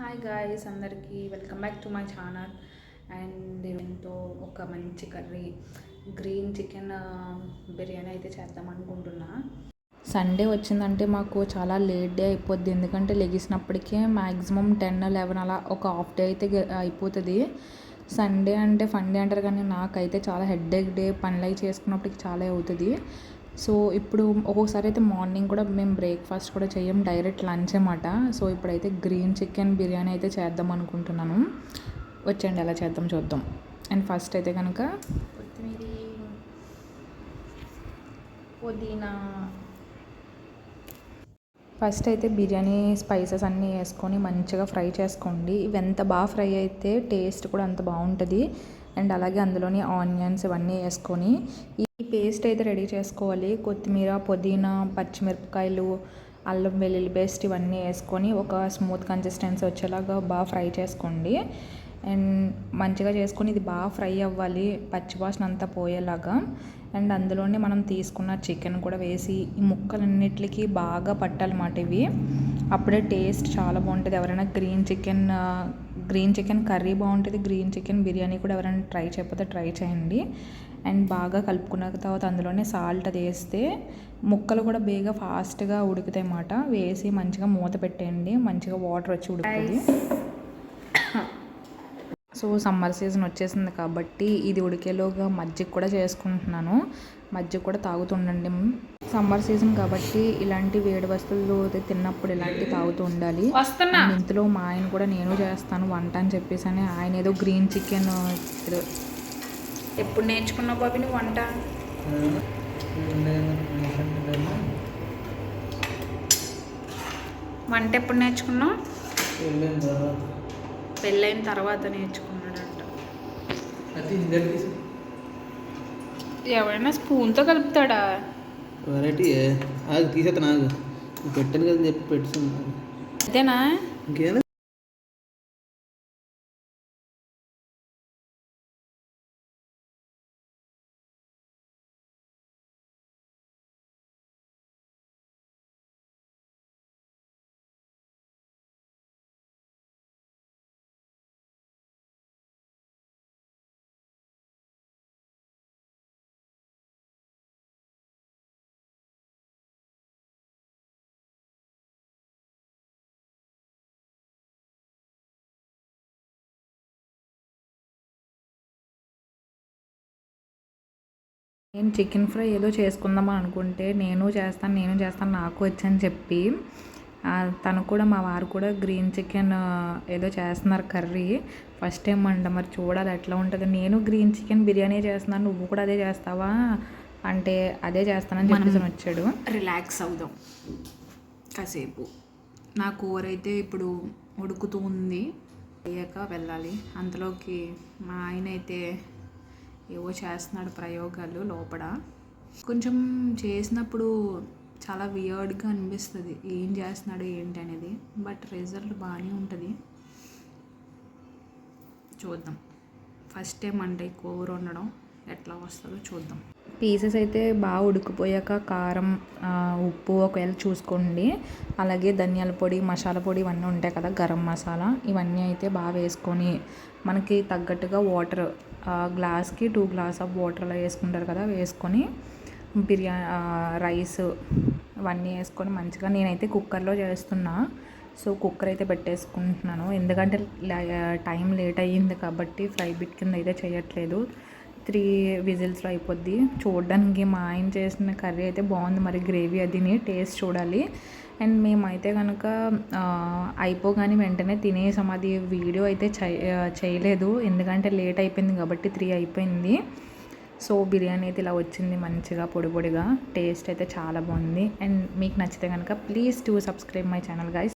Hi guys, అందరికీ welcome back to my channel. And దీంతో ఒక మంచి కర్రీ గ్రీన్ చికెన్ బిర్యానీ అయితే చేద్దాం అనుకుంటున్నా. సండే వచ్చిందంటే మాకు చాలా లేట్ డే అయిపోద్ది, ఎందుకంటే లెగిసినప్పటికే మ్యాక్సిమం 10-11 అలా ఒక హాఫ్ డే అయితే అయిపోతుంది. సండే అంటే ఫన్ డే అంటారు, కానీ నాకైతే చాలా హెడ్ఏక్ డే. పనులు అవి చేసుకున్నప్పటికి చాలా అవుతుంది. సో ఇప్పుడు ఒక్కొక్కసారి అయితే మార్నింగ్ కూడా మేము బ్రేక్ఫాస్ట్ కూడా చేయం, డైరెక్ట్ లంచ్ అన్నమాట. సో ఇప్పుడైతే గ్రీన్ చికెన్ బిర్యానీ అయితే చేద్దాం అనుకుంటున్నాను. వచ్చండి ఎలా చేద్దాం చూద్దాం. అండ్ ఫస్ట్ అయితే కనుక కొత్తిమీర, పుదీనా, ఫస్ట్ అయితే బిర్యానీ స్పైసెస్ అన్నీ వేసుకొని మంచిగా ఫ్రై చేసుకోండి. ఇవి ఎంత బాగా ఫ్రై అయితే టేస్ట్ కూడా అంత బాగుంటుంది. అండ్ అలాగే అందులోని ఆనియన్స్ ఇవన్నీ వేసుకొని ఈ పేస్ట్ అయితే రెడీ చేసుకోవాలి. కొత్తిమీర, పుదీనా, పచ్చిమిరపకాయలు, అల్లం వెల్లుల్లి పేస్ట్ ఇవన్నీ వేసుకొని ఒక స్మూత్ కన్సిస్టెన్సీ వచ్చేలాగా బాగా ఫ్రై చేసుకోండి. అండ్ మంచిగా చేసుకొని ఇది బాగా ఫ్రై అవ్వాలి, పచ్చివాసన అంతా పోయేలాగా. అండ్ అందులోనే మనం తీసుకున్న చికెన్ కూడా వేసి ఈ ముక్కలన్నిటికీ బాగా పట్టాలన్నమాట ఇవి. అప్పుడే టేస్ట్ చాలా బాగుంటుంది. ఎవరైనా గ్రీన్ చికెన్ కర్రీ బాగుంటుంది, గ్రీన్ చికెన్ బిర్యానీ కూడా ఎవరైనా ట్రై చేయకపోతే ట్రై చేయండి. అండ్ బాగా కలుపుకున్న తర్వాత అందులోనే సాల్ట్ అది వేస్తే ముక్కలు కూడా బేగా ఫాస్ట్గా ఉడుకుతాయి అన్నమాట. వేసి మంచిగా మూత పెట్టేయండి, మంచిగా వాటర్ వచ్చి ఉడుకుతుంది. సో సమ్మర్ సీజన్ వచ్చేసింది కాబట్టి ఇది ఉడికేలోగా మజ్జిగ కూడా చేసుకుంటున్నాను. మజ్జిగ కూడా తాగుతుండండి. సమ్మర్ సీజన్ కాబట్టి ఇలాంటి వేడి వస్తువులు తిన్నప్పుడు ఇలాంటివి తాగుతూ ఉండాలి. ఇంతలో మా ఆయన కూడా నేను చేస్తాను వంట అని చెప్పేసి అని ఆయన ఏదో గ్రీన్ చికెన్ ఏదో. ఎప్పుడు నేర్చుకున్నావు బాబీ నువ్వు వంట? వంట ఎప్పుడు నేర్చుకున్నావు? పెళ్ళైన తర్వాత నేర్చుకున్నాడంట. ఎవరైనా స్పూన్తో కలుపుతాడా? వెరైటీ తీసేత నాకు పెట్టాను కదా చెప్పి పెట్టుకున్నాను. అంతేనా? ఇంకేనా? నేను చికెన్ ఫ్రై ఏదో చేసుకుందామని అనుకుంటే నేను చేస్తాను నాకు వచ్చని చెప్పి తను కూడా మా వారు కూడా గ్రీన్ చికెన్ ఏదో చేస్తున్నారు కర్రీ. ఫస్ట్ టైం అంట, మరి చూడాలి ఎట్లా ఉంటుంది. నేను గ్రీన్ చికెన్ బిర్యానీ చేస్తున్నాను, నువ్వు కూడా అదే చేస్తావా అంటే అదే చేస్తానని చెప్పేసి వచ్చాడు. రిలాక్స్ అవుదాం కాసేపు. నా కూర అయితే ఇప్పుడు ఉడుకుతూ ఉంది, అయ్యాక వెళ్ళాలి. అంతలోకి మా ఆయన అయితే ఏవో చేస్తున్నాడు ప్రయోగాలు లోపల. కొంచెం చేసినప్పుడు చాలా వియర్డ్గా అనిపిస్తుంది ఏం చేస్తున్నాడు ఏంటి అనేది, బట్ రిజల్ట్ బాగానే ఉంటుంది. చూద్దాం. ఫస్ట్ టైం అంటే కూర వండడం ఎట్లా వస్తుందో చూద్దాం. పీసెస్ అయితే బాగా ఉడికిపోయాక కారం, ఉప్పు ఒకవేళ చూసుకోండి. అలాగే ధనియాల పొడి, మసాలా పొడి ఇవన్నీ ఉంటాయి కదా, గరం మసాలా ఇవన్నీ అయితే బాగా వేసుకొని మనకి తగ్గట్టుగా వాటర్ గ్లాస్కి 2 గ్లాస్ ఆఫ్ వాటర్ అలా వేసుకుంటారు కదా, వేసుకొని రైస్ ఇవన్నీ వేసుకొని మంచిగా నేనైతే కుక్కర్లో చేస్తున్నా. సో కుక్కర్ అయితే పెట్టేసుకుంటున్నాను, ఎందుకంటే టైం లేట్ అయ్యింది కాబట్టి ఫ్రై బిట్ కింద అయితే చేయట్లేదు. 3 విజిల్స్లో అయిపోద్ది. చూడడానికి మా ఆయన చేసిన కర్రీ అయితే బాగుంది, మరి గ్రేవీ అదిని టేస్ట్ చూడాలి. అండ్ మేమైతే కనుక అయిపోగానే వెంటనే తినేసాం. అది వీడియో అయితే చేయలేదు, ఎందుకంటే లేట్ అయిపోయింది కాబట్టి 3 అయిపోయింది. సో బిర్యానీ అయితే ఇలా వచ్చింది మంచిగా పొడి పొడిగా. టేస్ట్ అయితే చాలా బాగుంది. అండ్ మీకు నచ్చితే కనుక please do subscribe my channel guys.